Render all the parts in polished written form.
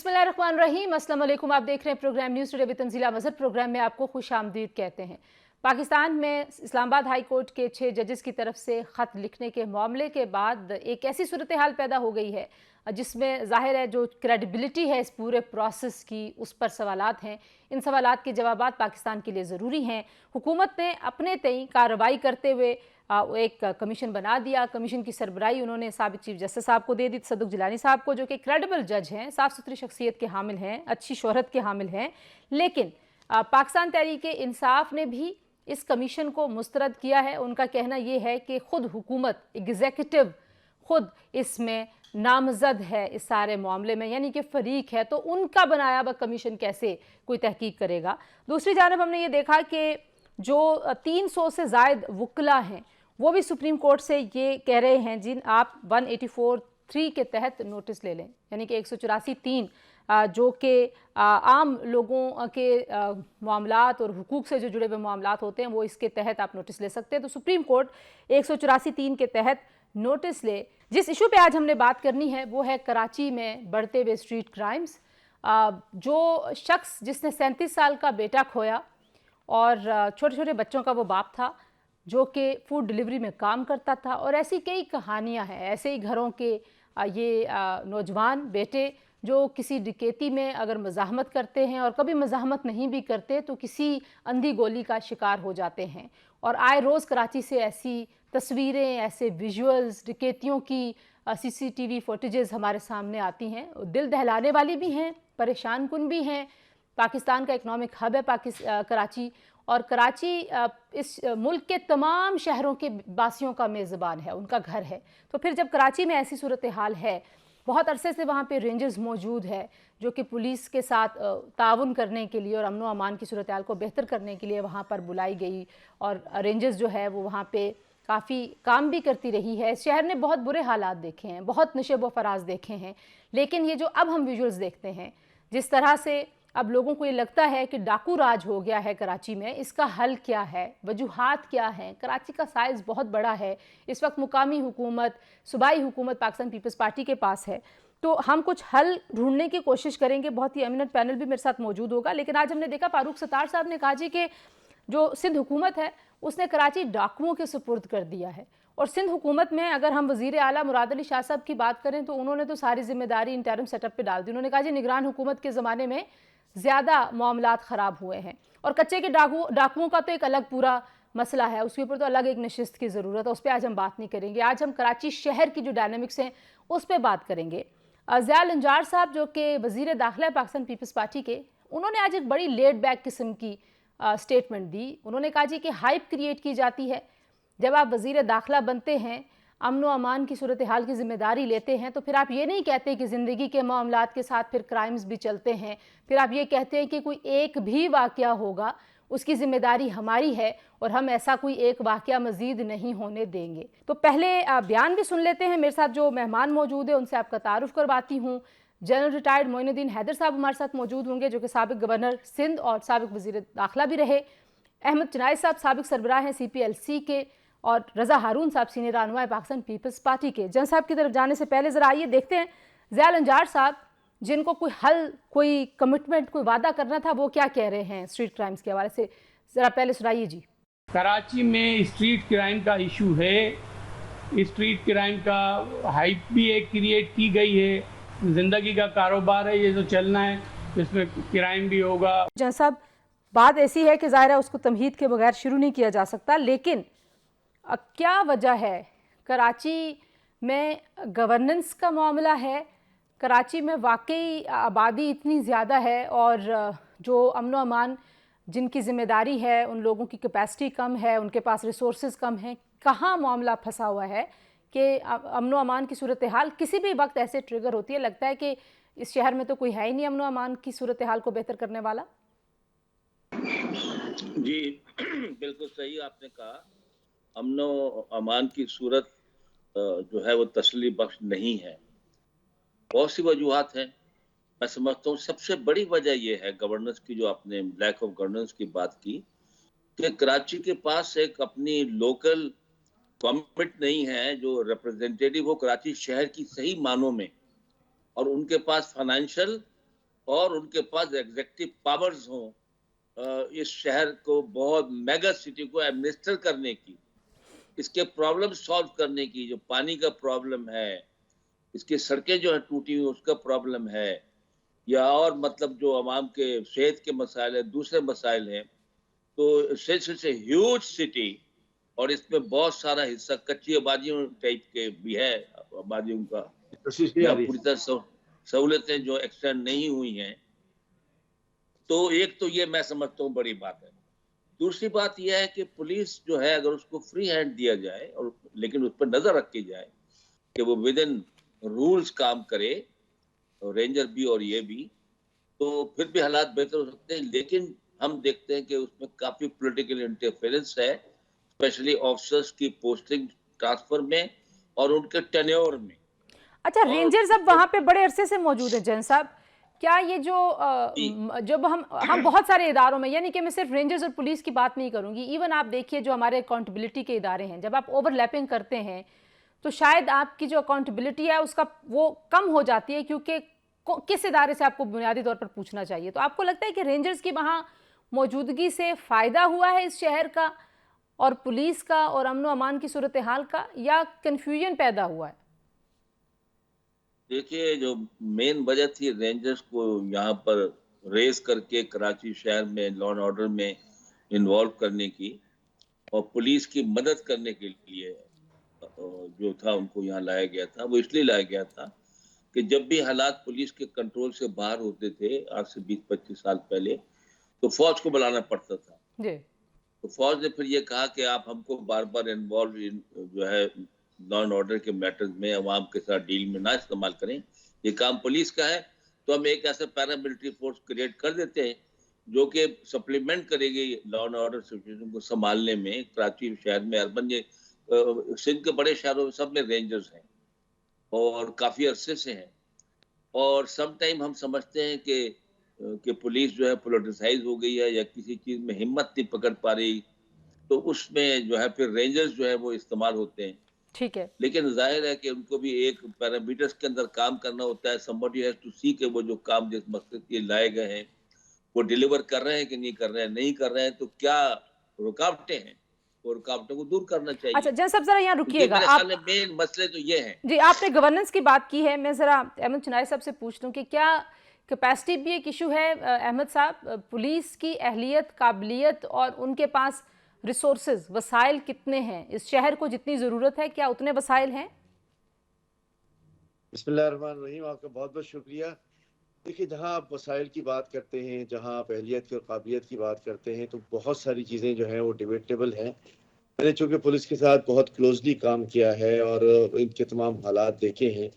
बिस्मिल्लाहिर्रहमानिर्रहीम, अस्सलाम वालेकुम। आप देख रहे हैं program news today with Tanzeela Mazhar. Program में आपको खुश आमदीद कहते हैं। पाकिस्तान में इस्लामाबाद हाई कोर्ट के 6 जजेस की तरफ से ख़त लिखने के मामले के बाद एक ऐसी सूरत हाल पैदा हो गई है जिसमें ज़ाहिर है जो क्रेडिबिलिटी है इस पूरे प्रोसेस की, उस पर सवालात हैं। इन सवालात के जवाबात पाकिस्तान के लिए ज़रूरी हैं। हुकूमत ने अपने तय कार्रवाई करते हुए एक कमीशन बना दिया। कमीशन की सरबराही उन्होंने साबिक चीफ जस्टिस साहब को दे दी, सदुक जिलानी साहब को, जो कि क्रेडिबल जज हैं, साफ़ सुथरी शख्सियत के हामिल हैं, अच्छी शोहरत के हामिल हैं। लेकिन पाकिस्तान तहरीक इंसाफ ने भी इस कमीशन को मुस्तरद किया है। उनका कहना यह है कि ख़ुद हुकूमत, एग्जीक्यूटिव खुद इसमें नामजद है इस सारे मामले में, यानी कि फ़रीक है, तो उनका बनाया हुआ कमीशन कैसे कोई तहकीक करेगा। दूसरी जानब हमने ये देखा कि जो 300 से ज़ायद वकला हैं वो भी सुप्रीम कोर्ट से ये कह रहे हैं जिन आप 184(3) के तहत नोटिस ले लें, यानी कि 184(3) जो कि आम लोगों के मामलात और हुकूक से जो जुड़े हुए मामलात होते हैं वो इसके तहत आप नोटिस ले सकते हैं। तो सुप्रीम कोर्ट 184(3) के तहत नोटिस ले। जिस इशू पे आज हमने बात करनी है वो है कराची में बढ़ते हुए स्ट्रीट क्राइम्स। जो शख्स जिसने 37 साल का बेटा खोया और छोटे छोटे बच्चों का वो बाप था जो कि फूड डिलीवरी में काम करता था, और ऐसी कई कहानियां हैं ऐसे ही घरों के ये नौजवान बेटे जो किसी डकैती में अगर मज़ाहमत करते हैं और कभी मज़ाहमत नहीं भी करते तो किसी अंधी गोली का शिकार हो जाते हैं। और आए रोज़ कराची से ऐसी तस्वीरें, ऐसे विजुअल्स, डकैतियों की CCTV फुटेजेस हमारे सामने आती हैं, दिल दहलाने वाली भी हैं, परेशान कुन भी हैं। पाकिस्तान का इकनॉमिक हब है कराची, और कराची इस मुल्क के तमाम शहरों के वासियों का मेज़बान है, उनका घर है। तो फिर जब कराची में ऐसी सूरत हाल है, बहुत अरसे से वहाँ पे रेंजर्स मौजूद है जो कि पुलिस के साथ ताउन करने के लिए और अमन व अमान की सूरत हाल को बेहतर करने के लिए वहाँ पर बुलाई गई, और रेंजर्स जो है वो वहाँ पे काफ़ी काम भी करती रही है। शहर ने बहुत बुरे हालात देखे हैं, बहुत नशेब व फराज देखे हैं, लेकिन ये जो अब हम विजुअल्स देखते हैं, जिस तरह से अब लोगों को ये लगता है कि डाकू राज हो गया है कराची में, इसका हल क्या है, वजूहात क्या हैं। कराची का साइज़ बहुत बड़ा है, इस वक्त मुकामी हुकूमत, सूबाई हुकूमत पाकिस्तान पीपल्स पार्टी के पास है, तो हम कुछ हल ढूंढने की कोशिश करेंगे। बहुत ही एमिनेंट पैनल भी मेरे साथ मौजूद होगा। लेकिन आज हमने देखा फारूक सत्तार साहब ने कहा जी कि जो सिंध हुकूमत है उसने कराची डाकुओं के सुपुर्द कर दिया है, और सिंध हुकूमत में अगर हम वज़ीर आला मुराद अली शाह साहब की बात करें तो उन्होंने तो सारी जिम्मेदारी इंटरिम सेटअप पे डाल दी। उन्होंने कहा जी निगरान हुकूमत के ज़माने में ज़्यादा मामलात ख़राब हुए हैं, और कच्चे के डाकुओं का तो एक अलग पूरा मसला है, उसके ऊपर तो अलग एक नशिस्त की ज़रूरत है, उस पर आज हम बात नहीं करेंगे। आज हम कराची शहर की जो डायनामिक्स हैं उस पर बात करेंगे। ज़िया लंजार साहब जो कि वज़ीर दाखिला पाकिस्तान पीपल्स पार्टी के, उन्होंने आज एक बड़ी लेड बैक किस्म की स्टेटमेंट दी। उन्होंने कहा जी कि हाइप क्रिएट की जाती है। जब आप वज़ीर दाखिला बनते हैं, अमन व अमान की सूरत हाल की ज़िम्मेदारी लेते हैं, तो फिर आप ये नहीं कहते कि ज़िंदगी के मामलात के साथ फिर क्राइम्स भी चलते हैं। फिर आप ये कहते हैं कि कोई एक भी वाक़या होगा उसकी ज़िम्मेदारी हमारी है और हम ऐसा कोई एक वाक़या मज़ीद नहीं होने देंगे। तो पहले बयान भी सुन लेते हैं। मेरे साथ जो मेहमान मौजूद है उनसे आपका तारुफ़ करवाती हूँ। जनरल रिटायर्ड मोइनुद्दीन हैदर साहब हमारे साथ मौजूद होंगे जो कि साबिक गवर्नर सिंध और साबिक वज़ीर दाखिला भी रहे। अहमद चनाई साहब साबिक सरबराह हैं CPLC के, और रज़ा हारून साहब सीनियर रहनुमा पाकिस्तान पीपल्स पार्टी के। जन साहब की तरफ जाने से पहले ज़रा आइए देखते हैं ज़िया लंजार साहब, जिनको कोई हल, कोई कमिटमेंट, कोई वादा करना था, वो क्या कह रहे हैं स्ट्रीट क्राइम्स के हवाले से। ज़रा पहले सुनाइए जी। कराची में स्ट्रीट क्राइम का इशू है, स्ट्रीट क्राइम का हाइप भी एक क्रिएट की गई है। ज़िंदगी का कारोबार है, ये जो चलना है, इसमें क्राइम भी होगा। जन साहब, बात ऐसी है कि ज़ाहिर है उसको तमहीद के बगैर शुरू नहीं किया जा सकता, लेकिन क्या वजह है कराची में गवर्नेंस का मामला है, कराची में वाकई आबादी इतनी ज़्यादा है और जो अमन व अमान जिनकी ज़िम्मेदारी है उन लोगों की कैपेसिटी कम है, उनके पास रिसोर्सेज कम हैं। कहाँ मामला फंसा हुआ है कि अमन व अमान की सूरत हाल किसी भी वक्त ऐसे ट्रिगर होती है, लगता है कि इस शहर में तो कोई है ही नहीं अमन व अमान की सूरत हाल को बेहतर करने वाला। जी बिल्कुल सही आपने कहा। अमन व अमान की सूरत जो है वो तसल्ली बख्श नहीं है। बहुत सी वजूहात हैं। मैं समझता हूँ सबसे बड़ी वजह यह है गवर्नेंस की, जो आपने लैक ऑफ गवर्नेंस की बात की, कि कराची के पास एक अपनी लोकल गवर्नमेंट नहीं है जो रिप्रेजेंटेटिव हो कराची शहर की सही मानों में, और उनके पास फाइनेंशियल اور ان کے پاس ایگزیکٹو پاورز ہوں اس شہر کو بہت میگا سٹی کو ایڈمنسٹر کرنے کی، اس کے پرابلم سالو کرنے کی. جو پانی کا پرابلم ہے، اس کی سڑکیں جو ہیں ٹوٹی ہوئی اس کا پرابلم ہے، یا اور مطلب جو عوام کے صحت کے مسائل ہیں، دوسرے مسائل ہیں. تو سے ہیوج سٹی، اور اس میں بہت سارا حصہ کچی آبادیوں ٹائپ کے بھی ہے، آبادیوں کا یا پوری طرح سہولتیں جو ایکسٹینڈ نہیں ہوئی ہیں. تو ایک تو یہ میں سمجھتا ہوں بڑی بات ہے. دوسری بات یہ ہے کہ پولیس جو ہے اگر اس کو فری ہینڈ دیا جائے، اور لیکن اس پر نظر رکھی جائے کہ وہ ود ان رولز کام کرے، رینجر بھی اور یہ بھی، تو پھر بھی حالات بہتر ہو سکتے ہیں. لیکن ہم دیکھتے ہیں کہ اس میں کافی پولیٹیکل انٹرفیرنس ہے، اسپیشلی آفیسرز کی پوسٹنگ ٹرانسفر میں اور ان کے ٹینیور میں. اچھا، رینجرز اب وہاں پہ بڑے عرصے سے موجود ہیں جن صاحب. کیا یہ جو جب ہم بہت سارے اداروں میں، یعنی کہ میں صرف رینجرز اور پولیس کی بات نہیں کروں گی، ایون آپ دیکھیے جو ہمارے اکاؤنٹیبلٹی کے ادارے ہیں، جب آپ اوور لیپنگ کرتے ہیں تو شاید آپ کی جو اکاؤنٹیبلٹی ہے اس کا وہ کم ہو جاتی ہے، کیونکہ کس ادارے سے آپ کو بنیادی طور پر پوچھنا چاہیے. تو آپ کو لگتا ہے کہ رینجرز کی وہاں موجودگی سے فائدہ ہوا ہے اس شہر کا اور پولیس کا اور امن و امان کی صورتحال کا، یا کنفیوژن پیدا ہوا ہے؟ دیکھیے، جو مین وجہ تھی رینجرز کو یہاں پر ریز کر کے کراچی شہر میں لا اینڈ آرڈر میں انوالو کرنے کی اور پولیس کی مدد کرنے کے لیے جو تھا ان کو یہاں لایا گیا تھا، وہ اس لیے لایا گیا تھا کہ جب بھی حالات پولیس کے کنٹرول سے باہر ہوتے تھے آج سے 20-25 سال پہلے، تو فوج کو بلانا پڑتا تھا. تو فوج نے پھر یہ کہا کہ آپ ہم کو بار بار انوالو جو ہے لا اینڈ آرڈر کے میٹرز میں، عوام کے ساتھ ڈیل میں نہ استعمال کریں، یہ کام پولیس کا ہے. تو ہم ایک ایسا پیراملٹری فورس کریٹ کر دیتے ہیں جو کہ سپلیمنٹ کرے گی لا اینڈ آرڈر سچویشن کو سنبھالنے میں. کراچی شہر میں، اربن سندھ کے بڑے شہروں میں سب میں رینجرز ہیں اور کافی عرصے سے ہیں. اور سم ٹائم ہم سمجھتے ہیں کہ پولیس جو ہے پولیٹیسائز ہو گئی ہے یا کسی چیز میں ہمت نہیں پکڑ پا رہی، تو اس میں جو ہے پھر رینجرز جو ہے وہ استعمال ہوتے ہیں. ٹھیک ہے، لیکن ظاہر ہے کہ ان کو بھی ایک پیرامیٹرز کے اندر کام کرنا ہوتا ہے. somebody has to see کہ وہ جو کام جس مقصد کے لائے گئے ہیں وہ ڈیلیور کر رہے ہیں کہ نہیں کر رہے ہیں. نہیں کر رہے ہیں تو کیا رکاوٹیں ہیں، وہ رکاوٹوں کو دور کرنا چاہیے. اچھا جن صاحب ذرا یہاں رکیے گا. میرے خیال میں مین مسئلے تو یہ ہیں. جی، آپ نے گورننس کی بات کی ہے، میں ذرا احمد چنائے صاحب سے پوچھ لوں کہ کیا کیپیسٹی بھی ایک ایشو ہے احمد صاحب؟ پولیس کی اہلیت، قابلیت اور ان کے پاس ریسورسز، وسائل کتنے ہیں؟ اس شہر کو جتنی ضرورت ہے کیا اتنے وسائل ہیں؟ بسم اللہ الرحمن الرحیم. آپ کا بہت بہت شکریہ. دیکھیے، جہاں آپ وسائل کی بات کرتے ہیں، جہاں آپ اہلیت کی اور قابلیت کی بات کرتے ہیں، تو بہت ساری چیزیں جو ہیں وہ ڈیبیٹیبل ہیں. میں نے چونکہ پولیس کے ساتھ بہت کلوزلی کام کیا ہے اور ان کے تمام حالات دیکھے ہیں.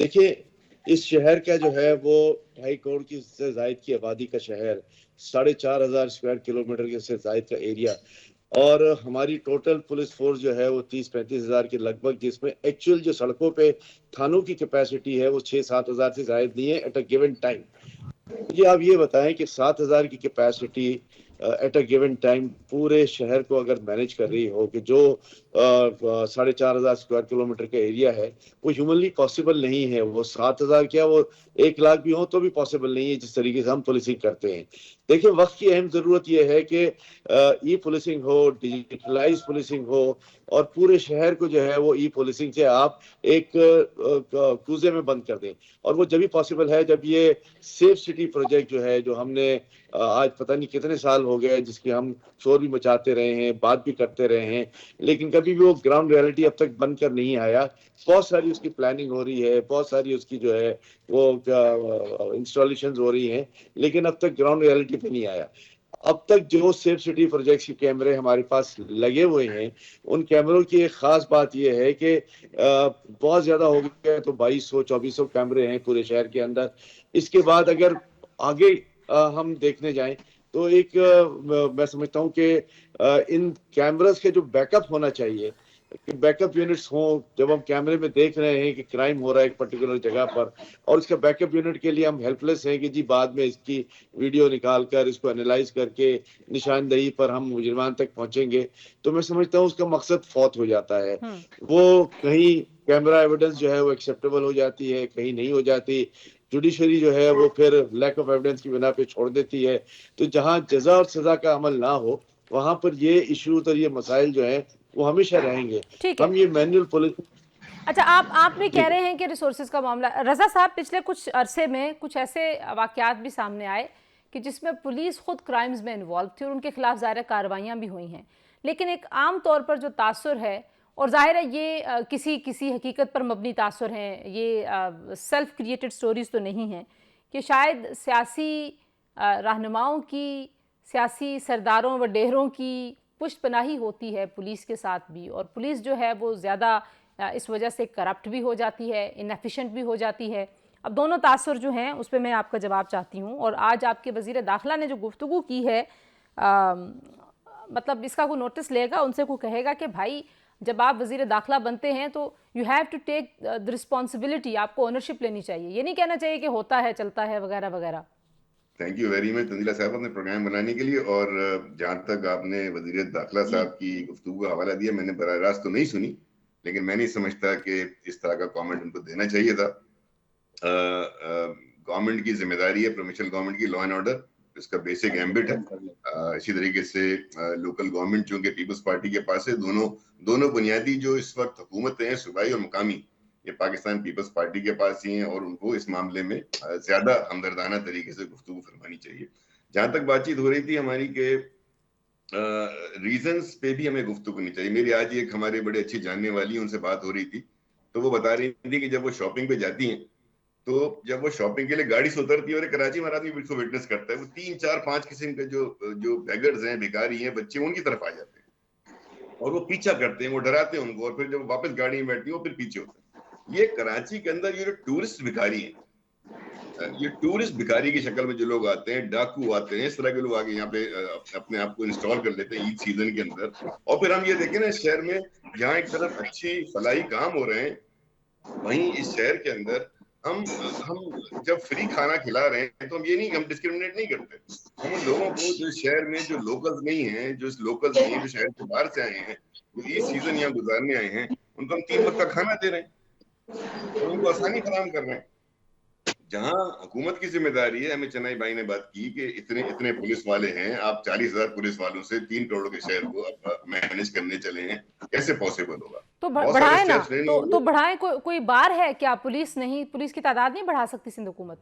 دیکھیے، اس شہر کا جو ہے وہ 2.5 کروڑ کی سے زائد کی آبادی کا شہر، 4,500 اسکوائر کلومیٹر کے سے زائد کا ایریا، اور ہماری ٹوٹل پولیس فورس جو ہے وہ 30-35 ہزار کے لگ بھگ، جس میں ایکچوئل جو سڑکوں پہ تھانوں کی کیپیسٹی ہے وہ 6-7 ہزار سے زائد نہیں ہے ایٹ اے گیون ٹائم. یہ آپ یہ بتائیں کہ 7 ہزار کی capacity at a given time پورے شہر کو اگر مینج کر رہی ہو، کہ جو 4,500 اسکوائر کلومیٹر کا ایریا ہے، وہ ہیومنلی پاسبل نہیں ہے. وہ 7,000 کیا، وہ 1 لاکھ بھی ہو تو بھی پاسبل نہیں ہے جس طریقے سے ہم پولیسنگ کرتے ہیں. دیکھیں، وقت کی اہم ضرورت یہ ہے کہ ای پولیسنگ ہو، ڈیجیٹلائز پولیسنگ ہو، اور پورے شہر کو جو ہے وہ ای پولیسنگ سے آپ ایک کوزے میں بند کر دیں. اور وہ جبھی پاسبل ہے جب یہ سیف سٹی پروجیکٹ جو ہے، جو ہم نے آج پتہ نہیں کتنے سال ہو گئے جس کی ہم شور بھی مچاتے رہے ہیں، بات بھی کرتے رہے ہیں، لیکن کبھی بھی وہ گراؤنڈ ریئلٹی اب تک بن کر نہیں آیا. بہت ساری اس کی پلاننگ ہو رہی ہے، بہت ساری اس کی جو ہے وہ انسٹالیشنز ہو رہی ہیں، لیکن اب تک گراؤنڈ ریئلٹی پہ نہیں آیا. اب تک جو سیف سٹی پروجیکٹس کے کیمرے ہمارے پاس لگے ہوئے ہیں، ان کیمروں کی ایک خاص بات یہ ہے کہ بہت زیادہ ہو گیا تو 2,200-2,400 کیمرے ہیں پورے شہر کے اندر. اس کے بعد اگر آگے ہم دیکھنے جائیں تو ایک میں سمجھتا ہوں کہ ان کیمراز کے جو بیک اپ ہونا چاہیے، بیک اپ یونٹس ہوں. جب ہم کیمرے میں دیکھ رہے ہیں کہ کرائم ہو رہا ہے ایک پرٹیکولر جگہ پر، اور اس کا بیک اپ یونٹ کے لیے ہم ہیلپ لیس ہیں کہ جی بعد میں اس کی ویڈیو نکال کر اس کو انالائز کر کے نشاندہی پر ہم مجرمان تک پہنچیں گے، تو میں سمجھتا ہوں اس کا مقصد فوت ہو جاتا ہے. وہ کہیں کیمرہ ایویڈنس جو ہے وہ ایکسیپٹیبل ہو جاتی ہے، کہیں نہیں ہو جاتی. जुडिशरी जो है वो फिर लैक ऑफ एविडेंस की बिना पे छोड़ देती है। तो जहाँ जजा और सजा का अमल ना हो वहां पर ये इश्यूज और ये मसाइल जो हैं वो हमेशा रहेंगे। ठीक है। हम ये मैनुअल पुलिस अच्छा, आप भी कह रहे हैं कि रिसोर्सेज का मामला, रजा साहब पिछले कुछ अरसे में कुछ ऐसे वाकयात भी सामने आए कि जिसमें पुलिस खुद क्राइम्स में इन्वॉल्व थी और उनके खिलाफ ज़ाहिर कार्रवाइयाँ भी हुई हैं, लेकिन एक आम तौर पर जो तासुर है, और ज़ाहिर है ये किसी हकीकत पर मबनी तासुर हैं, ये सेल्फ क्रिएटेड स्टोरीज़ तो नहीं हैं, कि शायद सियासी रहनुमाओं की, सियासी सरदारों व डेहरों की पुष्टपनाही होती है पुलिस के साथ भी, और पुलिस जो है वो ज़्यादा इस वजह से करप्ट भी हो जाती है, इनएफिशिएंट भी हो जाती है। अब दोनों तासुर जो हैं उस पर मैं आपका जवाब चाहती हूँ। और आज आपके वज़ीर दाखिला ने जो गुफ्तगू की है, मतलब इसका कोई नोटिस लेगा, उनसे कोई कहेगा कि भाई जब आप वज़ीर दाखिला बनते हैं तो you have to take the responsibility, आपको ओनरशिप लेनी चाहिए, ये नहीं कहना चाहिए कि होता है चलता है वगैरह वगैरह। Thank you very much Tanzila साहब अपने प्रोग्राम बनाने के लिए। और जहाँ तक आपने वज़ीर दाखिला साहब की गुफ्तगू का हवाला दिया, मैंने बराह रास्त तो नहीं सुनी, लेकिन मैं नहीं समझता कि इस तरह का कमेंट उनको देना चाहिए था। गवर्नमेंट की जिम्मेदारी है, प्रोविंशियल गवर्नमेंट की, लॉ एंड ऑर्डर इसका बेसिक एम्बिट है। इसी तरीके से लोकल गवर्नमेंट चूंकि पीपल्स पार्टी के पास है, दोनों बुनियादी जो इस वक्त हुकूमतें हैं, सूबाई और मुकामी, ये पाकिस्तान पीपल्स पार्टी के पास ही हैं, और उनको इस मामले में ज्यादा हमदर्दाना तरीके से गुफ्तगू फरमानी चाहिए। जहां तक बातचीत हो रही थी हमारी के रीजंस पे भी हमें गुफ्तगू करनी चाहिए। मेरी आज एक हमारे बड़े अच्छी जानने वाली उनसे बात हो रही थी, तो वो बता रही थी कि जब वो शॉपिंग पे जाती हैं, तो जब वो शॉपिंग के लिए गाड़ी से उतरती है, और कराची में आदमी इसको विटनेस करता है, वो 3 4 5 किस्म के जो बेगर्स हैं, भिखारी हैं, बच्चे उनकी तरफ आ जाते हैं और वो पीछा करते हैं, वो डराते हैं उनको, और फिर जब वापस गाड़ी में बैठती है वो फिर पीछे होते हैं। ये कराची के अंदर ये जो टूरिस्ट भिखारी हैं, ये टूरिस्ट भिखारी की शक्ल में जो लोग आते हैं, डाकू आते हैं, इस तरह के लोग आगे यहाँ पे अपने आप को इंस्टॉल कर लेते हैं ईद सीजन के अंदर। और फिर हम ये देखें ना, इस शहर में जहाँ एक तरफ अच्छी फलाही काम हो रहे हैं, वहीं इस शहर के अंदर हम जब फ्री खाना खिला रहे हैं तो हम डिस्क्रिमिनेट नहीं करते। हम उन लोगों को जो शहर में जो लोकल्स नहीं हैं, जो शहर के बाहर से आए हैं, जो ईद सीजन यहाँ गुजारने आए हैं, उनको हम 3 वक्त का खाना दे रहे हैं और उनको आसानी फराहम कर रहे हैं। जहाँ हुकूमत की जिम्मेदारी है, हमें चेन्नई भाई ने बात की कि इतने पुलिस वाले हैं, आप 40,000 पुलिस वालों से 3 करोड़ के शहर को मैनेज करने चले हैं, कैसे पॉसिबल होगा? तो बढ़ाए ना, तो बढ़ाएं। कोई बार है क्या? पुलिस की तादाद नहीं बढ़ा सकती सिंध हुकूमत?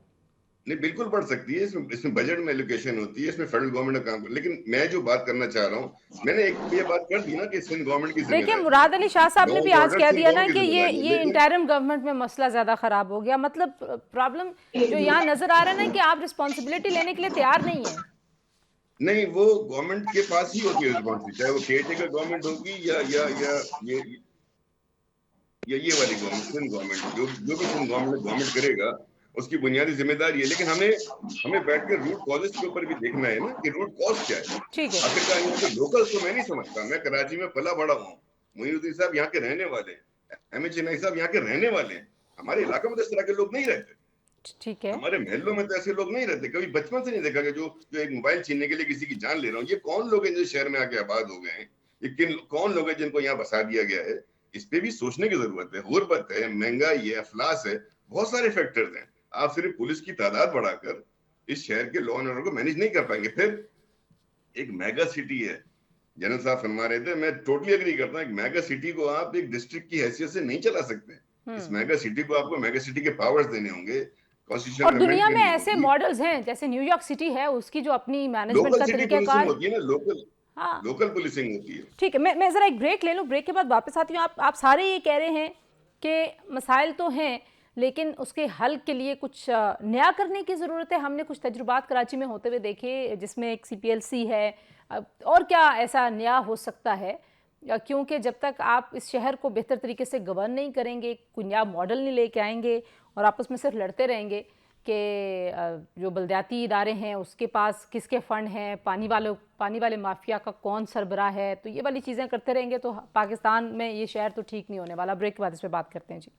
नहीं, बिल्कुल बढ़ सकती है। इसमें बजट में एलोकेशन होती है, इसमें फेडरल गवर्नमेंट का काम। लेकिन मैं जो बात करना चाह रहा हूँ, मैंने ये बात कर दी ना कि सिंध गवर्नमेंट की देखिए, मुराद अली शाह साहब ने भी आज कह दिया ना कि ये इंटरिम गवर्नमेंट में मसला ज्यादा खराब हो गया। मतलब प्रॉब्लम जो यहाँ नजर आ रहा है ना कि आप रिस्पॉन्सिबिलिटी लेने के लिए तैयार नहीं है। नहीं, वो गवर्नमेंट के पास ही होती है रिस्पॉन्सिबिलिटी, चाहे वो केयरटेकर गवर्नमेंट होगी या ये वाली गवर्नमेंट, सिंध गवर्नमेंट, जो भी सिंध गवर्नमेंट करेगा उसकी बुनियादी जिम्मेदारी है। लेकिन हमें बैठकर रूट कॉजेस के ऊपर भी देखना है ना कि रूट कॉज क्या है। आखिरकार यहाँ के लोकल्स तो मैं नहीं समझता, मैं कराची में पला बड़ा हूँ, मोइनुद्दीन साहब यहाँ के रहने वाले हैं, अहमद चिनाई साहब यहाँ के रहने वाले हैं। हमारे इलाके में तो इस तरह के लोग नहीं रहते, ठीक है, हमारे महलों में तो ऐसे लोग नहीं रहते। कभी बचपन से नहीं देखा कि जो एक मोबाइल छीनने के लिए किसी की जान ले रहा हूँ। ये कौन लोग हैं जो शहर में आके आबाद हो गए हैं? ये कौन लोग हैं जिनको यहाँ बसा दिया गया है? इस पे भी सोचने की जरूरत है। गुर्बत है, महंगाई है, अफलास है, बहुत सारे फैक्टर्स हैं। आप सिर्फ पुलिस की तादाद बढ़ाकर इस शहर के लॉ एंड ऑर्डर को मैनेज नहीं कर पाएंगे। फिर एक मेगा सिटी है, जनरल साहब फरमा रहे थे, मैं टोटली एग्री करता हूँ। एक मेगा सिटी को आप एक डिस्ट्रिक्ट की हैसियत से नहीं चला सकते। इस मेगा सिटी को आपको मेगा सिटी के पावर्स देने होंगे। और दुनिया में ऐसे मॉडल्स हैं, जैसे न्यूयॉर्क सिटी है, उसकी जो अपनी मैनेजमेंट का तरीकाकार होती है ना, लोकल पुलिसिंग होती है। ठीक है, मैं जरा एक ब्रेक ले लूं, ब्रेक के बाद वापस आती हूँ। आप सारे ये कह रहे हैं कि मसाइल तो हैं, लेकिन उसके हल के लिए कुछ नया करने की ज़रूरत है। हमने कुछ तजुर्बात कराची में होते हुए देखे, जिसमें एक CPLC है, और क्या ऐसा नया हो सकता है? क्योंकि जब तक आप इस शहर को बेहतर तरीके से गवर्न नहीं करेंगे, कोई नया मॉडल नहीं लेके आएंगे और आपस में सिर्फ लड़ते रहेंगे कि जो बलदियाती इदारे हैं उसके पास किसके फ़ंड हैं, पानी वाले माफिया का कौन सरबराह है, तो ये वाली चीज़ें करते रहेंगे तो पाकिस्तान में ये शहर तो ठीक नहीं होने वाला। ब्रेक के बाद इस पर बात करते हैं जी।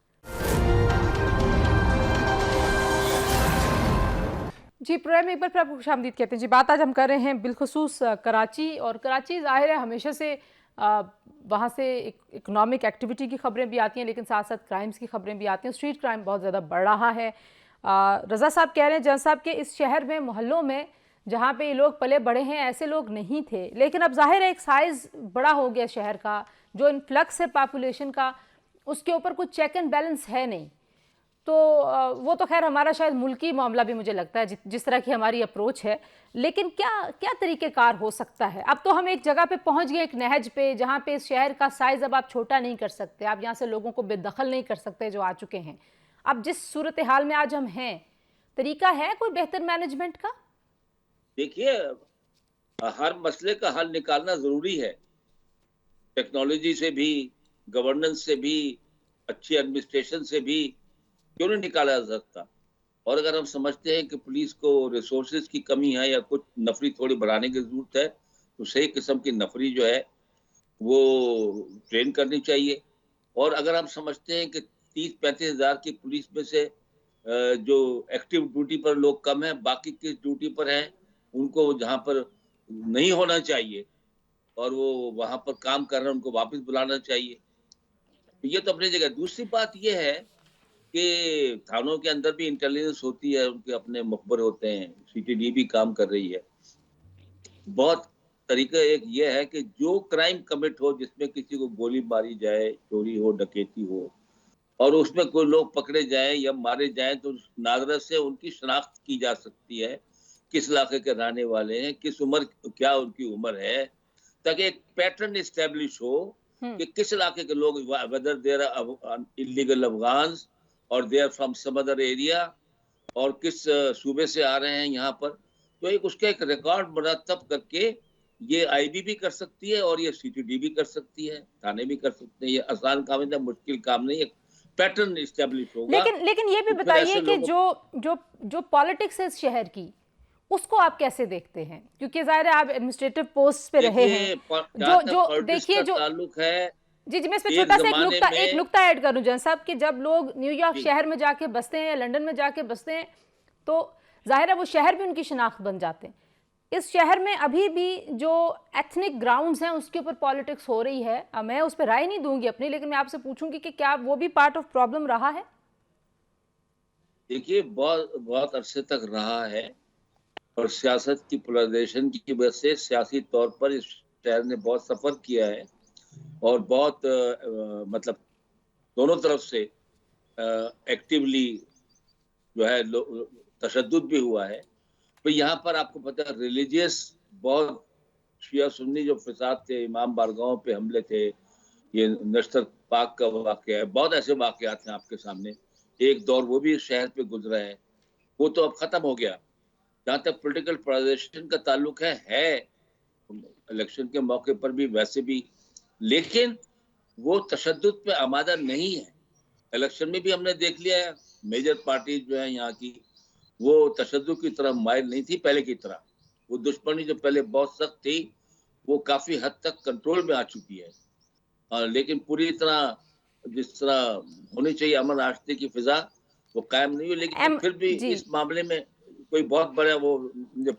प्रोग्राम में एक बार फिर आपको खुशामदीद कहते हैं जी। बात आज हम कर रहे हैं बिलखुसूस कराची, और कराची ज़ाहिर है हमेशा से वहाँ से इकोनॉमिक एक्टिविटी की खबरें भी आती हैं, लेकिन साथ साथ क्राइम्स की खबरें भी आती हैं। स्ट्रीट क्राइम बहुत ज़्यादा बढ़ रहा है, رضا صاحب کہہ رہے ہیں جہاں صاحب کہ اس شہر میں محلوں میں جہاں پہ یہ لوگ پلے بڑے ہیں ایسے لوگ نہیں تھے، لیکن اب ظاہر ہے ایک سائز بڑا ہو گیا شہر کا، جو انفلکس ہے پاپولیشن کا اس کے اوپر کچھ چیک اینڈ بیلنس ہے نہیں، تو وہ تو خیر ہمارا شاید ملکی معاملہ بھی مجھے لگتا ہے جس طرح کی ہماری اپروچ ہے، لیکن کیا طریقہ کار ہو سکتا ہے؟ اب تو ہم ایک جگہ پہ پہنچ گئے ایک نہج پہ جہاں پہ اس شہر کا سائز اب آپ چھوٹا نہیں کر سکتے، آپ یہاں سے لوگوں کو بے دخل نہیں کر سکتے جو آ چکے ہیں۔ اب جس صورتحال میں آج ہم ہیں، طریقہ ہے کوئی بہتر مینجمنٹ کا؟ دیکھیے، ہر مسئلے کا حل نکالنا ضروری ہے، ٹیکنالوجی سے بھی، گورننس سے بھی، اچھی ایڈمنسٹریشن سے بھی کیوں نہیں نکالا جا سکتا؟ اور اگر ہم سمجھتے ہیں کہ پولیس کو ریسورسز کی کمی ہے یا کچھ نفری تھوڑی بڑھانے کی ضرورت ہے تو صحیح قسم کی نفری جو ہے وہ ٹرین کرنی چاہیے۔ اور اگر ہم سمجھتے ہیں کہ 30-35 ہزار کی پولیس میں سے جو ایکٹیو ڈیوٹی پر لوگ کم ہیں، باقی کس ڈیوٹی پر ہیں ان کو جہاں پر نہیں ہونا چاہیے اور وہ وہاں پر کام کر رہے ہیں ان کو واپس بلانا چاہیے، یہ تو اپنی جگہ۔ دوسری بات یہ ہے کہ تھانوں کے اندر بھی انٹیلیجنس ہوتی ہے، ان کے اپنے مخبر ہوتے ہیں، سی ٹی ڈی بھی کام کر رہی ہے۔ بہت طریقہ ایک یہ ہے کہ جو کرائم کمٹ ہو، جس میں کسی کو گولی ماری جائے، چوری ہو، ڈکیتی ہو، اور اس میں کوئی لوگ پکڑے جائیں یا مارے جائیں تو ناظرہ سے ان کی شناخت کی جا سکتی ہے، کس علاقے کے رہنے والے ہیں، کس عمر، کیا ان کی عمر ہے، تاکہ ایک پیٹرن اسٹیبلش ہو کہ کس علاقے کے لوگ، whether they are illegal Afghans اور they are from some other area، اور کس صوبے سے آ رہے ہیں یہاں پر، تو اس کا ایک ریکارڈ مرتب کر کے یہ آئی بی بھی کر سکتی ہے اور یہ سی ٹی ڈی بھی کر سکتی ہے، تھانے بھی کر سکتے ہیں۔ یہ آسان کام ہے، مشکل کام نہیں، ایک پیٹرن اسٹیبلش ہوگا۔ لیکن یہ بھی بتائیے کہ جو پالیٹکس ہے اس شہر کی، اس کو آپ کیسے دیکھتے ہیں؟ کیونکہ ظاہر ہے آپ ایڈمنسٹریٹو پوسٹ پہ رہے ہیں، جو دیکھیے جو تعلق ہے۔ جی میں اس پہ چھوٹا سا ایک نقطہ ایڈ کروں جان صاحب، کہ جب لوگ نیو یارک شہر میں جا کے بستے ہیں یا لنڈن میں جا کے بستے ہیں تو ظاہر ہے وہ شہر بھی ان کی شناخت بن جاتے ہیں۔ اس شہر میں ابھی بھی جو ایتھنک گراؤنڈز ہیں اس کے اوپر پالیٹکس ہو رہی ہے، میں اس پہ رائے نہیں دوں گی اپنی، لیکن میں آپ سے پوچھوں گی کہ کیا وہ بھی پارٹ آف پرابلم رہا ہے؟ دیکھیے، بہت عرصے تک رہا ہے، اور سیاست کی پولرائزیشن کی وجہ سے سیاسی طور پر اس شہر نے بہت سفر کیا ہے اور بہت مطلب دونوں طرف سے ایکٹیولی جو ہے تشدد بھی ہوا ہے۔ تو یہاں پر آپ کو پتہ ہے ریلیجیس بہت شیعہ سنی جو فساد تھے، امام بارگاہوں پہ حملے تھے، یہ نشتر پاک کا واقعہ ہے، بہت ایسے واقعات ہیں آپ کے سامنے۔ ایک دور وہ بھی شہر پہ گزرا ہے، وہ تو اب ختم ہو گیا۔ جہاں تک پولیٹیکل پولرائزیشن کا تعلق ہے الیکشن کے موقع پر بھی ویسے بھی، لیکن وہ تشدد پہ آمادہ نہیں ہے۔ الیکشن میں بھی ہم نے دیکھ لیا ہے، میجر پارٹی جو ہیں یہاں کی وہ تشدد کی طرف مائل نہیں تھی پہلے کی طرح۔ وہ دشمنی جو پہلے بہت سخت تھی وہ کافی حد تک کنٹرول میں آ چکی ہے، لیکن پوری طرح جس طرح ہونی چاہیے امن آشتی کی فضا وہ قائم نہیں ہوئی، لیکن پھر بھی اس معاملے میں کوئی بہت بڑا وہ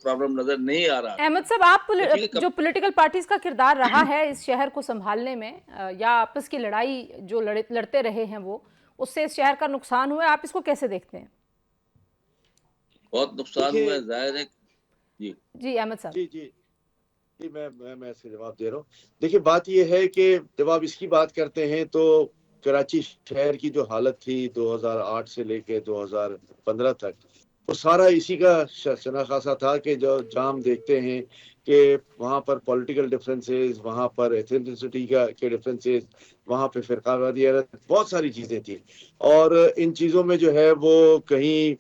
پرابلم نظر نہیں آ رہا۔ احمد صاحب، آپ جو پولیٹیکل پارٹیز کا کردار رہا ہے اس شہر کو سنبھالنے میں، یا آپس کی لڑائی جو لڑتے رہے ہیں وہ، اس سے اس شہر کا نقصان ہوا ہے، آپ اس کو کیسے دیکھتے ہیں؟ بہت نقصان ہوا ہے، ظاہر ہے۔ جی احمد صاحب۔ جی میں اس کا جواب دے رہا ہوں۔ دیکھیں، بات یہ ہے کہ جب آپ اس کی بات کرتے ہیں تو کراچی شہر کی جو حالت تھی 2008 سے لے کے 2015 تک، وہ سارا اسی کا شناخواصہ تھا کہ جو جام دیکھتے ہیں کہ وہاں پر پولیٹیکل ڈفرینسز، وہاں پر ایتھنسٹی کے ڈفرینسز، وہاں پہ فرقہ واریت، بہت ساری چیزیں تھیں، اور ان چیزوں میں جو ہے وہ کہیں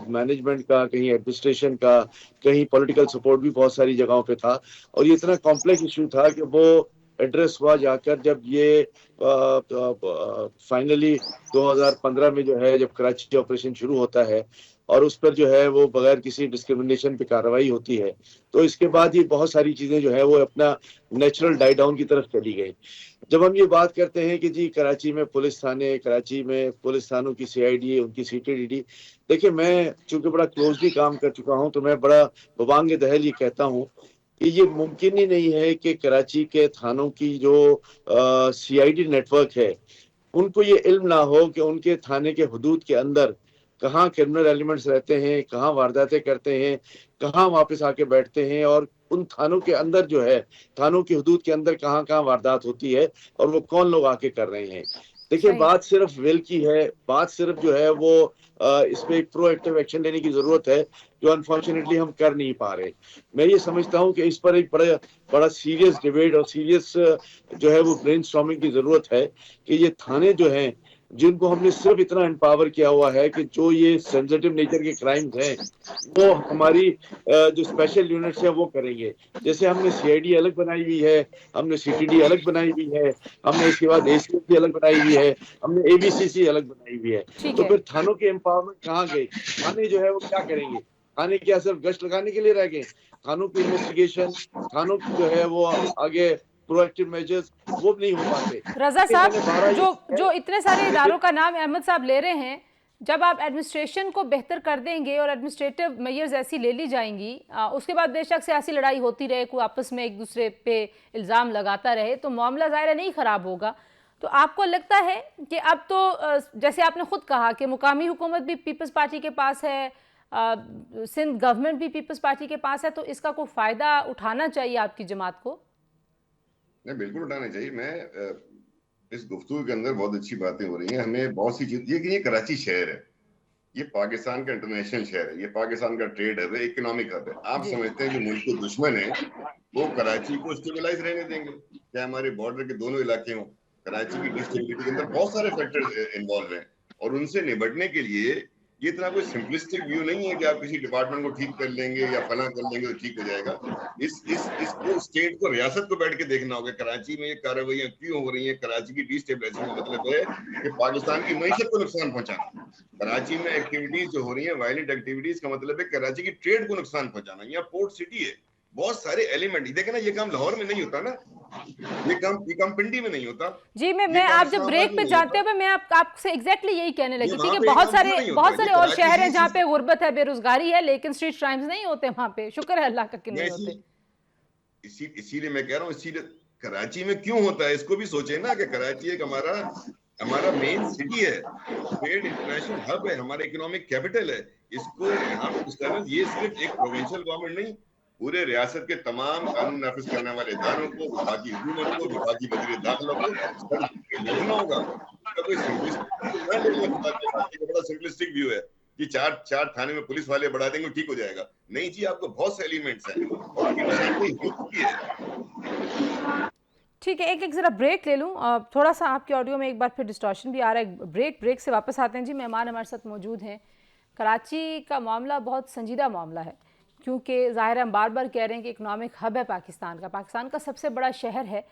مینجمنٹ کا، کہیں ایڈمنسٹریشن کا، کہیں پولیٹیکل سپورٹ بھی بہت ساری جگہوں پہ تھا، اور یہ اتنا کمپلیکس ایشو تھا کہ وہ ایڈریس ہوا جا کر جب یہ فائنلی 2015 میں جو ہے جب کراچی آپریشن شروع ہوتا ہے اور اس پر جو ہے وہ بغیر کسی ڈسکرمنیشن پہ کارروائی ہوتی ہے، تو اس کے بعد یہ بہت ساری چیزیں جو ہے وہ اپنا نیچرل ڈائی ڈاؤن کی طرف چلی گئی۔ جب ہم یہ بات کرتے ہیں کہ جی کراچی میں پولیس تھانے، کراچی میں پولیس تھانوں کی سی آئی ڈی، ان کی سی ٹی ڈی، دیکھیں میں چونکہ بڑا کلوزلی کام کر چکا ہوں تو میں بڑا ببانگ دہل یہ کہتا ہوں کہ یہ ممکن ہی نہیں ہے کہ کراچی کے تھانوں کی جو سی آئی ڈی نیٹ ورک ہے ان کو یہ علم نہ ہو کہ ان کے تھانے کے حدود کے اندر कहाँ क्रिमिनल एलिमेंट्स रहते हैं, कहाँ वारदातें करते हैं, कहाँ वापस आके बैठते हैं, और उन थानों के अंदर जो है, थानों की हदूद के अंदर कहाँ कहाँ वारदात होती है और वो कौन लोग आके कर रहे हैं। देखिए, सही। बात सिर्फ विल की है, बात सिर्फ जो है वो इस पे एक प्रोएक्टिव एक्शन लेने की जरूरत है, जो अनफॉर्चुनेटली हम कर नहीं पा रहे। मैं ये समझता हूँ कि इस पर एक बड़ा सीरियस डिबेट और सीरियस जो है वो ब्रेनस्टॉर्मिंग की जरूरत है कि ये थाने जो हैं, जिनको हमने सिर्फ इतना एम्पावर किया हुआ है कि जो ये सेंसिटिव नेचर के क्राइम्स हैं वो हमारी जो स्पेशल यूनिट्स है वो करेंगे। जैसे हमने सीआईडी अलग बनाई हुई है, हमने सीटीडी अलग बनाई हुई है, हमने इसके बाद एसीपी अलग बनाई हुई है, हमने एबीसीसी अलग बनाई हुई है। ठीक तो है। फिर थानों के एम्पावरमेंट कहाँ गए? थाने जो है वो क्या करेंगे? थाने क्या सिर्फ गश्त लगाने के लिए रह गए? थानों की इन्वेस्टिगेशन, थानों की जो है वो आगे प्रोएक्टिव मेजर्स वो नहीं हो पाते। रजा साहब, जो जो जो इतने सारे इदारों का नाम अहमद साहब ले रहे हैं, जब आप एडमिनिस्ट्रेशन को बेहतर कर देंगे और एडमिनिस्ट्रेटिव मेजर्स ऐसी ले ली जाएंगी, उसके बाद बेशक सियासी लड़ाई होती रहे, कोई आपस में एक दूसरे पे इल्ज़ाम लगाता रहे, तो मामला ज़ाहिर नहीं ख़राब होगा। तो आपको लगता है कि अब तो जैसे आपने खुद कहा कि मुकामी हुकूमत भी पीपल्स पार्टी के पास है, सिंध गवर्नमेंट भी पीपल्स पार्टी के पास है, तो इसका कोई फ़ायदा उठाना चाहिए आपकी जमात को? नहीं, बिल्कुल उठाना चाहिए। मैं इस गुफ्तगू के अंदर बहुत अच्छी बातें हो रही हैं, हमें बहुत सी चीज, ये कराची शहर है, ये पाकिस्तान का इंटरनेशनल शहर है, ये पाकिस्तान का ट्रेड हब है, इकोनॉमिक हब है। आप समझते हैं जो मुल्क के दुश्मन है वो कराची को स्टेबलाइज रहने देंगे? चाहे हमारे बॉर्डर के दोनों इलाके हों, कराची की डिस्टेबिलिटी के अंदर बहुत सारे फैक्टर्स इन्वॉल्व हैं, और उनसे निपटने के लिए ये इतना कोई सिंपलिस्टिक व्यू नहीं है कि आप किसी डिपार्टमेंट को ठीक कर लेंगे या फला कर लेंगे तो ठीक हो जाएगा। इसको स्टेट को, रियासत को बैठ के देखना होगा कराची में ये कार्रवाइयां क्यों हो रही हैं। कराची की डिस्टेबलाइजेशन का मतलब है कि पाकिस्तान की मईशत को नुकसान पहुंचाना। कराची में एक्टिविटीज जो हो रही है, वायलेंट एक्टिविटीज का मतलब है कराची की ट्रेड को नुकसान पहुंचाना। यहाँ पोर्ट सिटी है, बहुत सारे एलिमेंट, देखे ना, ये काम लाहौर में नहीं होता ना, ये काम पिंडी में नहीं होता जी। मैं आप जब ब्रेक पे जाते हुए मैं आपसे एग्जैक्टली यही कहने लगी थी कि बहुत सारे और शहर हैं जहाँ पे गुर्बत है, बेरोजगारी है, लेकिन स्ट्रीट क्राइम्स नहीं होते वहाँ पे। शुक्र है अल्लाह का कि नहीं होते। इसीलिए मैं कह रहा हूँ, इसीलिए कराची में क्यों होता है इसको भी सोचे ना, कि कराची एक हमारा मेन सिटी है, ट्रेड इंटरनेशनल हब है, हमारा इकोनॉमिक कैपिटल है। इसको यहाँ पे ये सिर्फ एक प्रोविंशियल गवर्नमेंट नहीं, पूरे रियासत के तमाम कानून नाफिज करने वाले इदारों को, विभागी हुकूमत को, विभागी वज़ीर दाखिला को देखना होगा। कोई बड़ा सिंपलिस्टिक व्यू है कि चार थाने में पुलिस वाले बढ़ा देंगे ठीक हो जाएगा। नहीं जी, आपको बहुत से एलिमेंट्स हैं और उनकी निशानदेही हो चुकी है। ठीक है, एक ज़रा ब्रेक ले लूँ। थोड़ा सा आपके ऑडियो में एक बार फिर डिस्टॉर्शन भी आ रहा है। ब्रेक से वापस आते हैं जी। मेहमान हमारे साथ मौजूद हैं। कराची का मामला बहुत संजीदा मामला है, क्योंकि ज़ाहिर हम बार बार कह रहे हैं कि इकनॉमिक हब है पाकिस्तान का सबसे बड़ा शहर है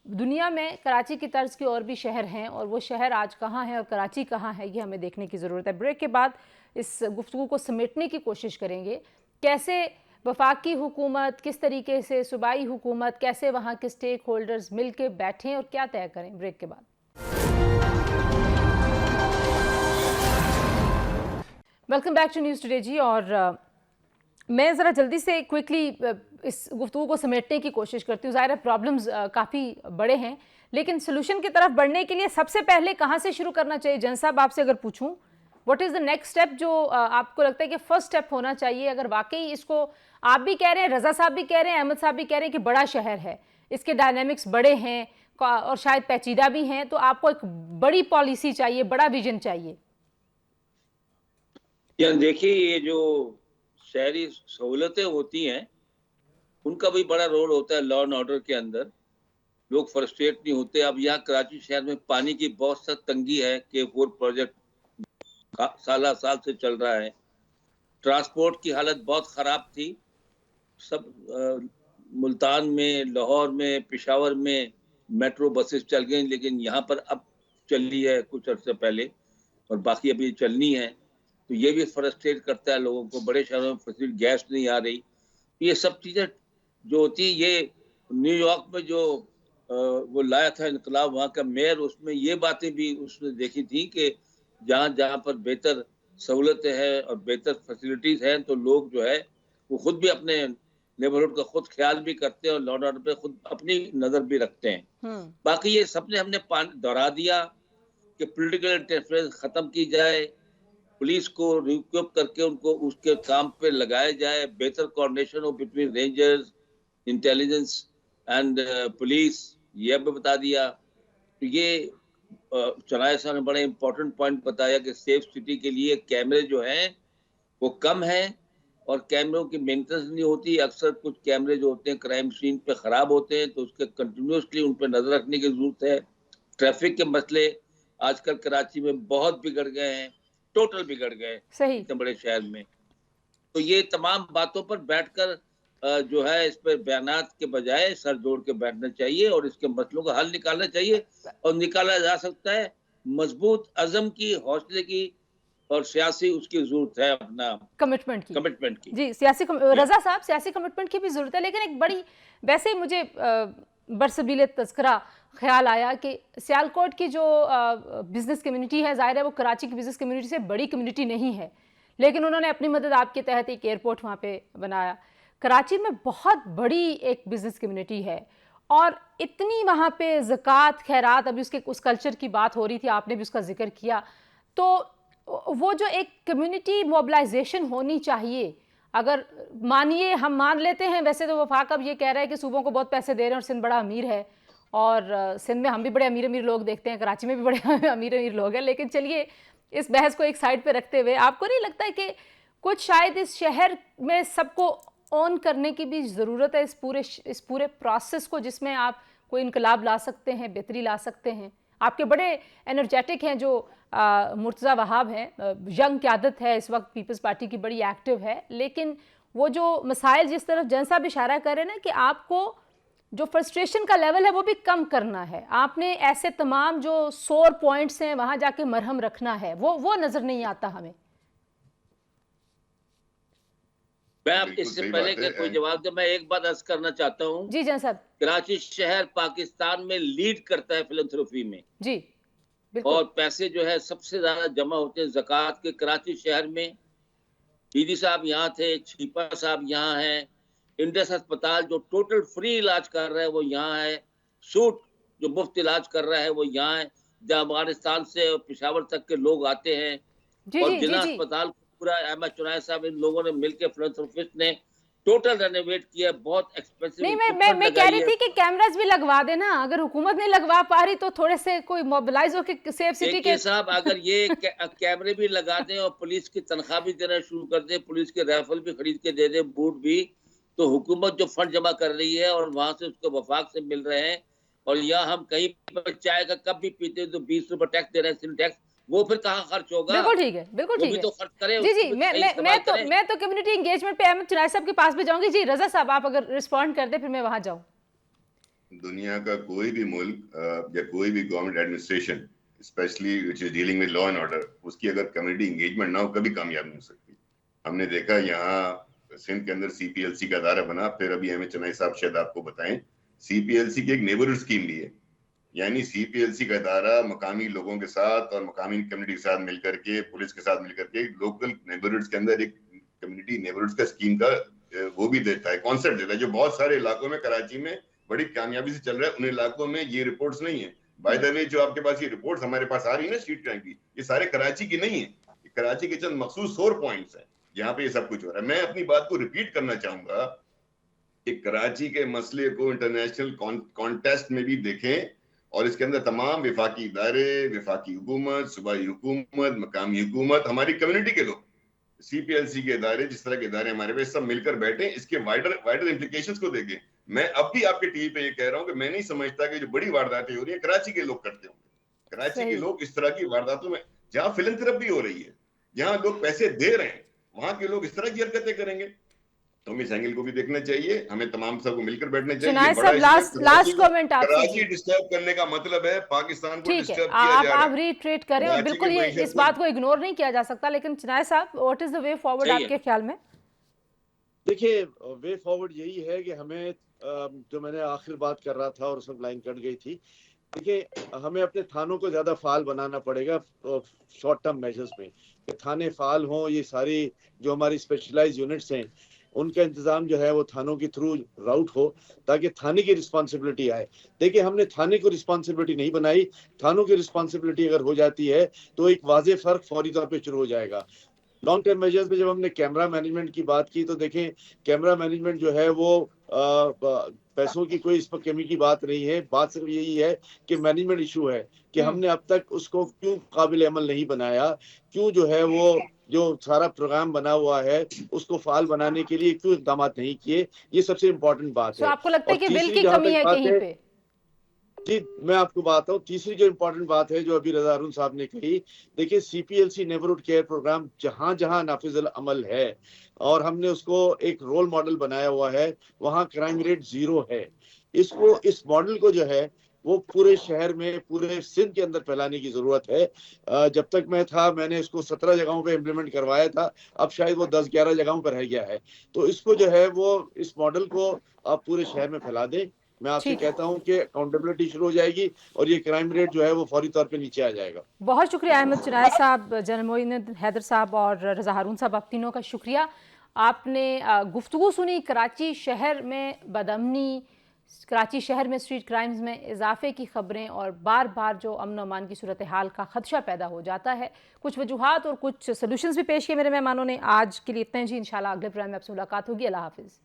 दुनिया में। कराची की तर्ज के और भी शहर हैं, और वो शहर आज कहाँ है और कराची कहाँ है, ये हमें देखने की ज़रूरत है। ब्रेक के बाद इस गुफ्तगू को समेटने की कोशिश करेंगे, कैसे वफाकी हुकूमत, किस तरीके से सूबाई हुकूमत, कैसे वहाँ के स्टेक होल्डर्स मिल के बैठें और क्या तय करें। ब्रेक के बाद welcome back to news today जी। और मैं ज़रा जल्दी से क्विकली इस गुफ्तगू को समेटने की कोशिश करती हूँ। ज़ाहिर है प्रॉब्लम्स काफ़ी बड़े हैं, लेकिन सोल्यूशन की तरफ बढ़ने के लिए सबसे पहले कहाँ से शुरू करना चाहिए? जन साहब, आपसे अगर पूछूं, what is the next step जो आपको लगता है कि फर्स्ट स्टेप होना चाहिए? अगर वाकई इसको आप भी कह रहे हैं, रज़ा साहब भी कह रहे हैं, अहमद साहब भी कह रहे हैं कि बड़ा शहर है, इसके डायनेमिक्स बड़े हैं और शायद पेचीदा भी हैं, तो आपको एक बड़ी पॉलिसी चाहिए, बड़ा विजन चाहिए। देखिए, ये जो शहरी सहूलतें होती हैं उनका भी बड़ा रोल होता है लॉ एंड ऑर्डर के अंदर। लोग फ्रस्ट्रेट नहीं होते। अब यहाँ कराची शहर में पानी की बहुत सख्त तंगी है। K4 प्रोजेक्ट साल से चल रहा है। ट्रांसपोर्ट की हालत बहुत खराब थी। सब मुल्तान में, लाहौर में, पेशावर में मेट्रो बसेस चल गई, लेकिन यहाँ पर अब चली है कुछ अर्से पहले, और बाकी अभी चलनी है। तो ये भी फ्रस्ट्रेट करता है लोगों को। बड़े शहरों में फैसिलिटी, गैस नहीं आ रही। ये सब चीज़ें जो होती हैं, ये न्यूयॉर्क में जो वो लाया था इनकलाब, वहाँ का मेयर, उसमें ये बातें भी उसने देखी थी कि जहाँ जहाँ पर बेहतर सहूलतें हैं और बेहतर फैसिलिटीज़ हैं, तो लोग जो है वो खुद भी अपने नेबरहुड का खुद ख्याल भी करते हैं और लॉ एंड ऑर्डर पे खुद अपनी नज़र भी रखते हैं। बाकी ये सबने हमने दोहरा दिया कि पॉलिटिकल इंटरफेरेंस ख़त्म की जाए, पुलिस को रिक्रूट करके उनको उसके काम पे लगाया जाए, बेहतर कोऑर्डिनेशन हो between rangers, intelligence and police, ये भी बता दिया। तो ये चौनाया साहब ने बड़ा इंपॉर्टेंट पॉइंट बताया कि सेफ सिटी के लिए कैमरे जो हैं वो कम है और कैमरों की मेंटेनेंस नहीं होती। अक्सर कुछ कैमरे जो होते हैं क्राइम सीन पे खराब होते हैं, तो उसके कंटिन्यूसली उन पर नजर रखने की जरूरत है। ट्रैफिक के मसले आजकल कराची में बहुत बिगड़ गए हैं, टोटल बिगड़ गए सही। इतने बड़े शहर में। तो ये तमाम बातों पर बैठकर जो है इस पर बयानात के बजाय सर जोड़ के बैठना चाहिए और इसके मसलों का हल निकालना चाहिए। और निकाला जा सकता है मजबूत अज़म की, हौसले की और सियासी उसकी जरूरत है, अपना कमिटमेंट की। जी, सियासी रजा साहब, सियासी कमिटमेंट की भी जरूरत है। लेकिन एक बड़ी, वैसे ही मुझे बरसबील तज़किरा ख्याल आया कि सियालकोट की जो बिज़नेस कम्युनिटी है, ज़ाहिर है वो कराची की बिज़नेस कम्युनिटी से बड़ी कम्युनिटी नहीं है, लेकिन उन्होंने अपनी मदद आपके तहत एक एयरपोर्ट वहाँ पे बनाया। कराची में बहुत बड़ी एक बिज़नेस कम्युनिटी है और इतनी वहाँ पे ज़कात, खैरात, अभी उसके उस कल्चर की बात हो रही थी, आपने भी उसका जिक्र किया। तो वो जो एक कम्युनिटी मोबिलाइजेशन होनी चाहिए, अगर मानिए हम मान लेते हैं, वैसे तो वफाक अब ये कह रहा है कि सूबों को बहुत पैसे दे रहे हैं और सिंध बड़ा अमीर है, और सिंध में हम भी बड़े अमीर अमीर लोग देखते हैं, कराची में भी बड़े अमीर अमीर लोग हैं। लेकिन चलिए इस बहस को एक साइड पे रखते हुए, आपको नहीं लगता है कि कुछ शायद इस शहर में सबको ऑन करने की भी ज़रूरत है, इस पूरे प्रोसेस को, जिसमें आप कोई इनकलाब ला सकते हैं, बेहतरी ला सकते हैं? आपके बड़े एनर्जेटिक हैं जो मुर्तज़ा वहाब हैं, यंग क़यादत है इस वक्त, पीपल्स पार्टी की बड़ी एक्टिव है, लेकिन वो जो मसाइल जिस तरफ जन साहब इशारा कर रहे हैं ना कि आपको जो फ्रस्ट्रेशन का लेवल है वो भी कम करना है, आपने ऐसे तमाम जो सोर पॉइंट्स हैं वहाँ जाके मरहम रखना है, वो नज़र नहीं आता हमें। मैं अब इससे पहले कि कोई जवाब दे, मैं एक बात अर्ज करना चाहता हूँ। जी जन साहब। कराची शहर पाकिस्तान में लीड करता है फिलंथ्रोपी में। जी और पैसे जो है सबसे ज्यादा जमा होते हैं ज़कात के कराची शहर में। दीदी साहब यहाँ थे, छीपा साहब यहाँ है, इंडस अस्पताल जो टोटल फ्री इलाज कर रहा है वो यहाँ है, सूट जो मुफ्त इलाज कर रहा है वो यहाँ है, जहाँ अफगानिस्तान से पेशावर तक के लोग आते हैं। और जिला अस्पताल पूरा अहमद चुनाय साहब इन लोगों ने मिलकर फिलंथ्रोपिस्ट ने टोटल रेनोवेट किया, बहुत एक्सपेंसिव। नहीं, मैं कह रही थी कि कैमरास भी लगवा देना, अगर हुकूमत नहीं लगवा पा रही तो थोड़े से कोई मोबिलाइज हो के सेफ सिटी के साहब अगर ये कैमरे भी लगा दें और पुलिस की तनख्वाह भी देना शुरू कर दे, पुलिस के राइफल भी खरीद के दे दे, बूट भी, तो हुकूमत जो फंड जमा कर रही है और वहां से उसको वफाक से मिल रहे हैं, और यहाँ हम कहीं पर चाय का कप भी पीते हैं तो 20 रुपए टैक्स दे रहे हैं, टैक्स, वो फिर कहाँ खर्च होगा? बिल्कुल ठीक है, बिल्कुल ठीक है, तो खर्च करें। जी जी, मैं तो कम्युनिटी एंगेजमेंट पे अहमद चुनाई साहब के पास भी जाऊंगी। जी रजा साहब, आप अगर रिस्पॉन्ड कर दे फिर मैं वहां जाऊं। दुनिया का कोई भी मुल्क या कोई भी government administration, specially which is dealing with law and order, उसकी अगर कम्युनिटी एंगेजमेंट ना हो कभी कामयाब नहीं हो सकती। हमने देखा यहाँ सिंध के अंदर सीपीएलसी का अदारा बना, फिर अभी अहमद चुनाई साहब शायद आपको बताएं, सीपीएलसी की एक नेबरहुड स्कीम भी है, यानी सीपीएलसी का इदारा मकामी लोगों के साथ और मकामी कम्युनिटी के साथ मिलकर के, पुलिस के साथ मिलकर के लोकल नेबरहुड्स के अंदर एक कम्युनिटी नेबरहुड्स का स्कीम का वो भी देता है, कॉन्सेप्ट देता है, जो बहुत सारे इलाकों में कराची में बड़ी कामयाबी से चल रहा है। उन इलाकों में ये रिपोर्ट्स नहीं है। बाय द वे जो आपके पास ये रिपोर्ट्स हमारे पास आ रही है ना स्ट्रीट क्राइम की, ये सारे कराची की नहीं है, कराची के चंद मखसूस सोर पॉइंट्स हैं जहाँ पे ये सब कुछ हो रहा है। मैं अपनी बात को रिपीट करना चाहूंगा कि कराची के मसले को इंटरनेशनल कॉन्टेस्ट में भी देखें, और इसके अंदर तमाम विफाकी इदारे, विफाकी हुकूमत, सूबाई हुकूमत, मकामी हुकूमत, हमारी कम्युनिटी के लोग, सीपीएलसी के इदारे, जिस तरह के इदारे हमारे पे, सब मिलकर बैठे, इसके वाइडर इम्प्लीकेशंस को देखें। मैं अब भी आपके टीवी पे ये कह रहा हूँ कि मैं नहीं समझता कि जो बड़ी वारदातें हो रही है कराची के लोग करते होंगे। कराची के लोग इस तरह की वारदातों में, जहाँ फिलंथ्रोपी हो रही है, जहाँ लोग पैसे दे रहे हैं, वहां के लोग इस तरह की हरकतें करेंगे, तो इस एंगल को भी देखना चाहिए। हमें तमाम सबको मिलकर बैठना चाहिए। लास्ट कमेंट आपसे। कराची डिस्टर्ब करने का मतलब है पाकिस्तान को डिस्टर्ब किया जा रहा है। आप रीट्रेट करें, और बिल्कुल ये इस बात को इग्नोर नहीं किया जा सकता। लेकिन चुनाय साहब, what is the way forward आपके ख्याल में? देखिए, वे फॉरवर्ड यही है कि हमें, जो मैंने आखिर बात कर रहा था और उसमें लाइन कट गई थी, देखिए हमें अपने थानों को ज्यादा फाल बनाना पड़ेगा शॉर्ट टर्म मेजर्स में, कि थाने फाल हों, ये सारी जो हमारी स्पेशलाइज यूनिट्स हैं ان کا انتظام جو ہے وہ تھانوں کے تھرو راؤٹ ہو تاکہ تھانے کی رسپانسبلٹی آئے. دیکھیں ہم نے تھانے کو رسپانسبلٹی نہیں بنائی, تھانوں کی رسپانسبلٹی اگر ہو جاتی ہے تو ایک واضح فرق فوری طور پہ شروع ہو جائے گا. لانگ ٹرم میجرز میں جب ہم نے کیمرہ مینجمنٹ کی بات کی تو دیکھیں کیمرہ مینجمنٹ جو ہے وہ پیسوں کی کوئی اس پر کمی کی بات نہیں ہے, بات صرف یہی ہے کہ مینجمنٹ ایشو ہے کہ ہم نے اب تک اس کو کیوں قابل عمل نہیں بنایا, کیوں جو ہے وہ جو سارا پروگرام بنا ہوا ہے اس کو فعال بنانے کے لیے کیوں اقدامات نہیں کیے. یہ سب سے امپورٹنٹ بات ہے. آپ کو لگتا ہے اور کہ بل تیسری کی جہاں کمی تک ہے بات کہیں ہے, پہ؟ جی میں آپ کو بات ہوں, تیسری جو امپورٹنٹ بات ہے جو ابھی رضا ہارون صاحب نے کہی, دیکھیں C P L C neighbourhood care programme جہاں جہاں نافذ العمل ہے اور ہم نے اس کو ایک رول ماڈل بنایا ہوا ہے, وہاں کرائم ریٹ 0 ہے. اس ماڈل کو جو ہے وہ پورے شہر میں, پورے سندھ کے اندر پھیلانے کی ضرورت ہے. جب تک میں تھا میں نے اس کو 17 جگہوں پہ امپلیمنٹ کروایا تھا, اب شاید وہ 10-11 جگہوں پہ رہ گیا ہے. تو اس کو جو ہے وہ اس ماڈل کو آپ پورے شہر میں پھیلا دیں. میں آپ سے ٹھیک ہے, کہتا ہوں کہ اکاؤنٹیبلٹی شروع ہو جائے گی اور یہ کرائم ریٹ جو ہے وہ فوری طور پہ نیچے آ جائے گا. بہت شکریہ احمد چنائے صاحب, جنرل معین حیدر صاحب اور رضا ہارون صاحب, آپ تینوں کا شکریہ. آپ نے گفتگو سنی کراچی شہر میں بدامنی, کراچی شہر میں اسٹریٹ کرائمز میں اضافے کی خبریں اور بار بار جو امن و امان کی صورتحال کا خدشہ پیدا ہو جاتا ہے. کچھ وجوہات اور کچھ سلوشنز بھی پیش کیے میرے مہمانوں نے. آج کے لیے اتنا ہی جی, انشاءاللہ اگلے پروگرام میں آپ سے ملاقات ہوگی. اللہ حافظ.